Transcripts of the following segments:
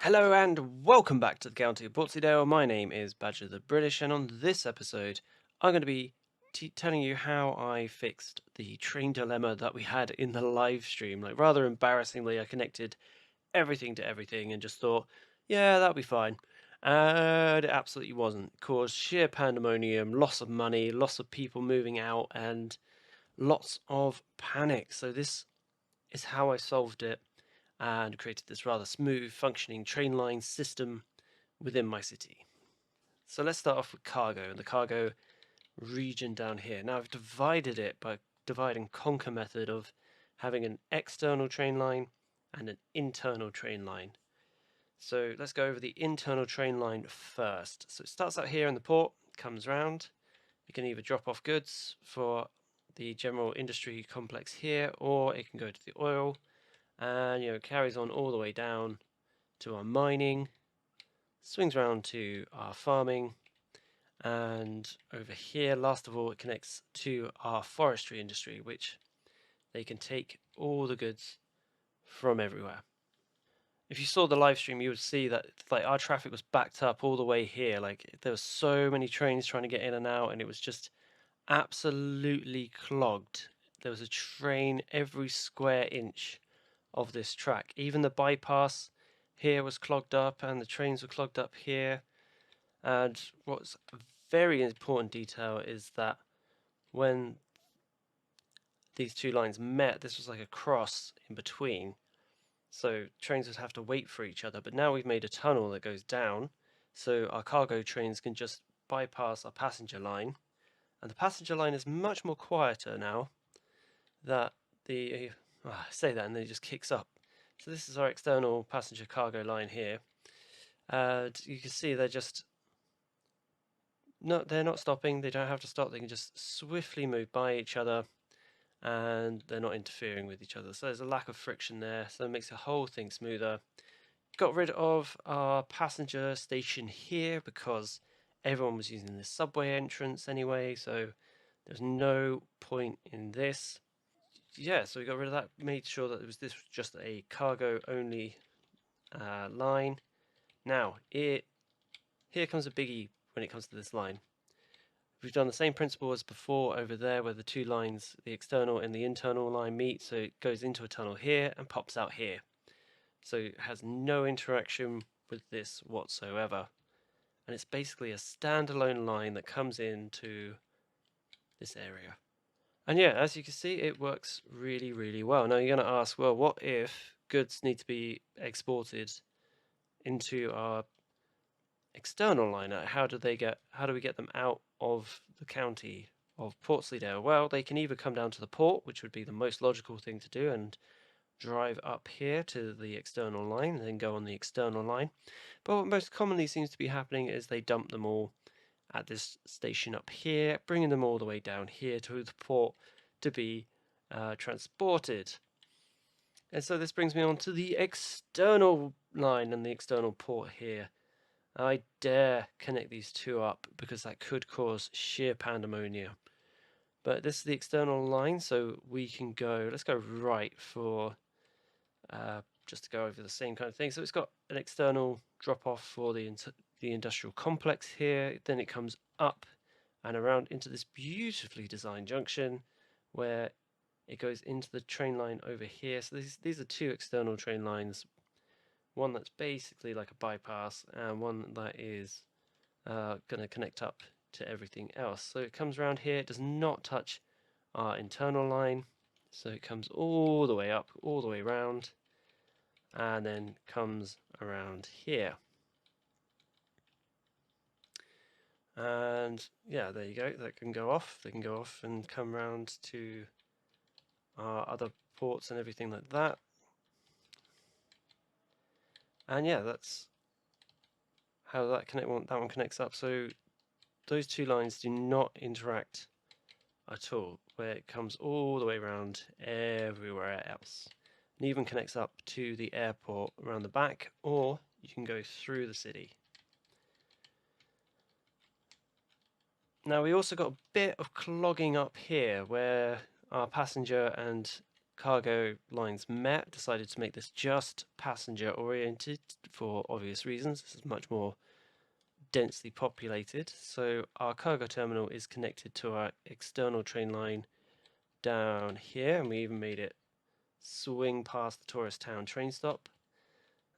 Hello and welcome back to the County of Portsleydale. My name is Badger the British, and on this episode, I'm going to be telling you how I fixed the train dilemma that we had in the live stream. Like, rather embarrassingly, I connected everything to everything and just thought, yeah, that'll be fine. And it absolutely wasn't. It caused sheer pandemonium, loss of money, loss of people moving out, and lots of panic. So, this is how I solved it and created this rather smooth functioning train line system within my city. So let's start off with cargo and the cargo region down here. Now I've divided it by divide and conquer method of having an external train line and an internal train line. So let's go over the internal train line first. So it starts out here in the port, comes round. You can either drop off goods for the general industry complex here, or it can go to the oil, and carries on all the way down to our mining, swings around to our farming, and over here, last of all, it connects to our forestry industry, which they can take all the goods from everywhere. If you saw the live stream, you would see that like our traffic was backed up all the way here. Like there were so many trains trying to get in and out, and it was just absolutely clogged. There was a train every square inch of this track. Even the bypass here was clogged up, and the trains were clogged up here. And what's a very important detail is that when these two lines met, this was like a cross in between. So trains would have to wait for each other. But now we've made a tunnel that goes down, so our cargo trains can just bypass our passenger line. And the passenger line is much more quieter now that I say that and then it just kicks up. So this is our external passenger cargo line here. You can see they're not stopping. They don't have to stop. They can just swiftly move by each other, and they're not interfering with each other. So there's a lack of friction there. So it makes the whole thing smoother. Got rid of our passenger station here because everyone was using the subway entrance anyway. So there's no point in this. Yeah, so we got rid of that. Made sure that this was just a cargo only line. Now here comes a biggie when it comes to this line. We've done the same principle as before over there where the two lines, the external and the internal line meet, so it goes into a tunnel here and pops out here. So it has no interaction with this whatsoever. And it's basically a standalone line that comes into this area. And yeah, as you can see, it works really, really well. Now you're going to ask, well, what if goods need to be exported into our external line? How do we get them out of the county of Portsleydale? Well, they can either come down to the port, which would be the most logical thing to do, and drive up here to the external line, and then go on the external line. But what most commonly seems to be happening is they dump them all at this station up here, bringing them all the way down here to the port to be transported. And so this brings me on to the external line and the external port here. I dare connect these two up because that could cause sheer pandemonium. But this is the external line, so we can let's go right for just to go over the same kind of thing. So it's got an external drop off for the industrial complex here. Then it comes up and around into this beautifully designed junction where it goes into the train line over here. So these are two external train lines, one that's basically like a bypass and one that is going to connect up to everything else. So it comes around here. It does not touch our internal line. So it comes all the way up, all the way around, and then comes around here. And yeah, there you go. That can go off. They can go off and come around to our other ports and everything like that. And yeah, that's how that one connects up. So those two lines do not interact at all, where it comes all the way around everywhere else. And even connects up to the airport around the back, or you can go through the city. Now we also got a bit of clogging up here where our passenger and cargo lines met, decided to make this just passenger oriented for obvious reasons. This is much more densely populated. So our cargo terminal is connected to our external train line down here, and we even made it swing past the tourist town train stop.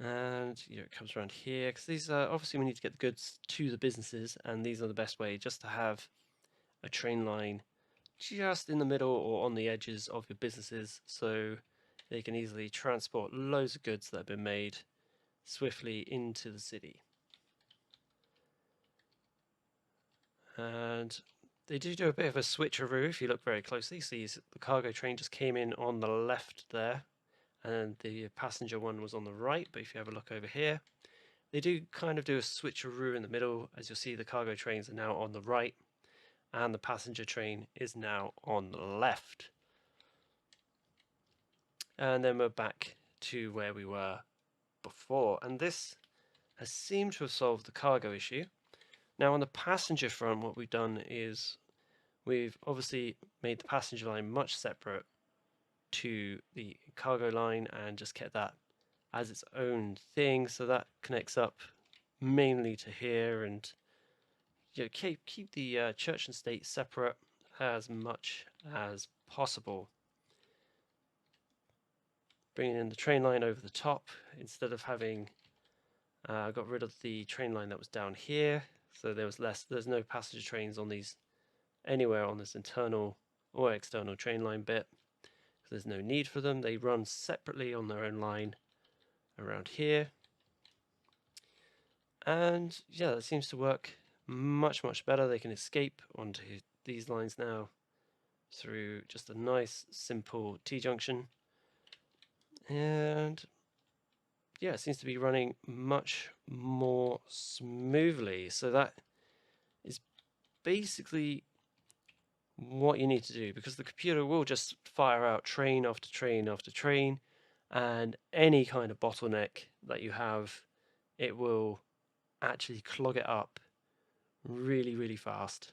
And it comes around here, because these are obviously we need to get the goods to the businesses, and these are the best way, just to have a train line just in the middle or on the edges of your businesses, so they can easily transport loads of goods that have been made swiftly into the city. And they do a bit of a switcheroo if you look very closely. See, the cargo train just came in on the left there, and the passenger one was on the right. But if you have a look over here, they do kind of do a switcheroo in the middle. As you'll see, the cargo trains are now on the right, and the passenger train is now on the left. And then we're back to where we were before, and this has seemed to have solved the cargo issue. Now on the passenger front, what we've done is we've obviously made the passenger line much separate to the cargo line and just kept that as its own thing, so that connects up mainly to here, and keep the church and state separate as much as possible. Bringing in the train line over the top instead of having got rid of the train line that was down here, so there's no passenger trains on these anywhere on this internal or external train line bit. There's no need for them. They run separately on their own line around here. And yeah, that seems to work much better. They can escape onto these lines now through just a nice simple T-junction. And yeah, it seems to be running much more smoothly. So that is basically what you need to do, because the computer will just fire out train after train after train, and any kind of bottleneck that you have, it will actually clog it up really fast.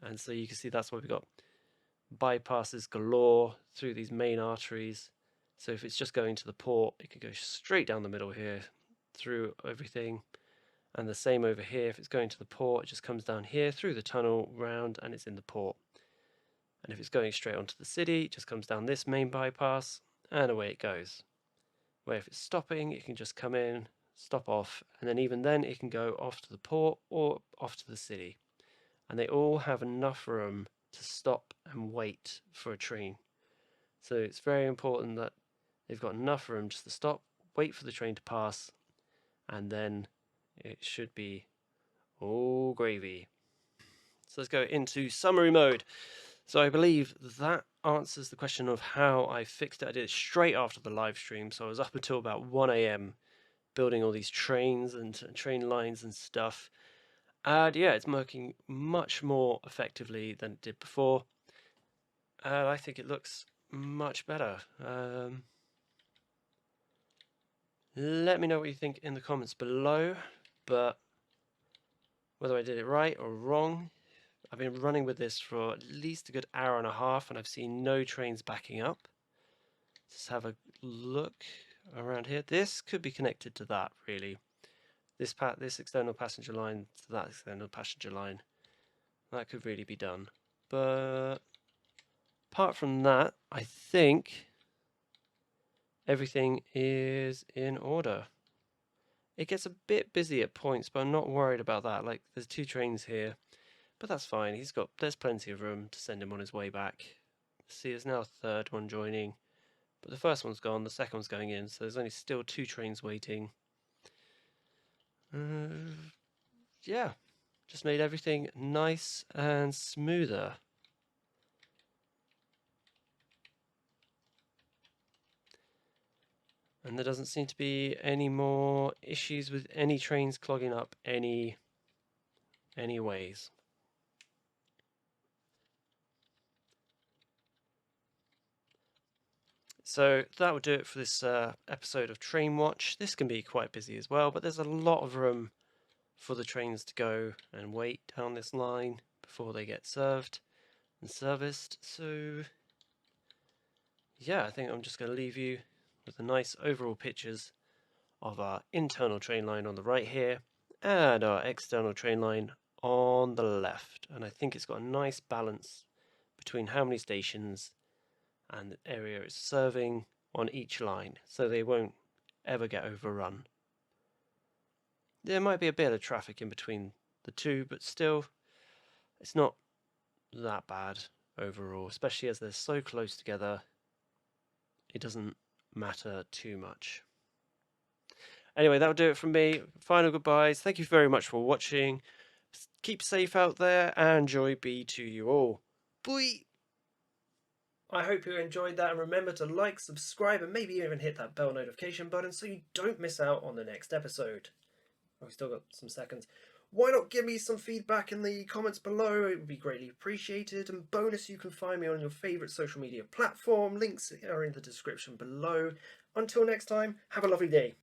And so you can see that's why we've got bypasses galore through these main arteries. So if it's just going to the port, it can go straight down the middle here through everything. And the same over here, if it's going to the port, it just comes down here through the tunnel round and it's in the port. And if it's going straight onto the city, it just comes down this main bypass and away it goes. Where if it's stopping, it can just come in, stop off, and then even then it can go off to the port or off to the city. And they all have enough room to stop and wait for a train. So it's very important that they've got enough room just to stop, wait for the train to pass, and then it should be all gravy. So let's go into summary mode. So I believe that answers the question of how I fixed it. I did it straight after the live stream, so I was up until about 1 a.m. building all these trains and train lines and stuff. And yeah, it's working much more effectively than it did before. And I think it looks much better. Let me know what you think in the comments below, but whether I did it right or wrong, I've been running with this for at least a good hour and a half, and I've seen no trains backing up. Let's have a look around here. This could be connected to that, really. This external passenger line to that external passenger line. That could really be done. But apart from that, I think everything is in order. It gets a bit busy at points, but I'm not worried about that. Like, there's 2 trains here, but that's fine. There's plenty of room to send him on his way back. See, there's now a 3rd one joining, but the first one's gone, the second one's going in, so there's only still 2 trains waiting. Yeah, just made everything nice and smoother. And there doesn't seem to be any more issues with any trains clogging up any ways. So that would do it for this episode of Train Watch. This can be quite busy as well, but there's a lot of room for the trains to go and wait down this line before they get served and serviced. So yeah, I think I'm just going to leave you with the nice overall pictures of our internal train line on the right here and our external train line on the left. And I think it's got a nice balance between how many stations and the area it's serving on each line, so they won't ever get overrun. There might be a bit of traffic in between the two, but still, it's not that bad overall, especially as they're so close together. It doesn't matter too much. Anyway, that'll do it from me. Final goodbyes. Thank you very much for watching. Keep safe out there, and joy be to you all. Bye! I hope you enjoyed that, and remember to like, subscribe, and maybe even hit that bell notification button so you don't miss out on the next episode. Oh, we've still got some seconds. Why not give me some feedback in the comments below? It would be greatly appreciated. And bonus, you can find me on your favourite social media platform. Links are in the description below. Until next time, have a lovely day.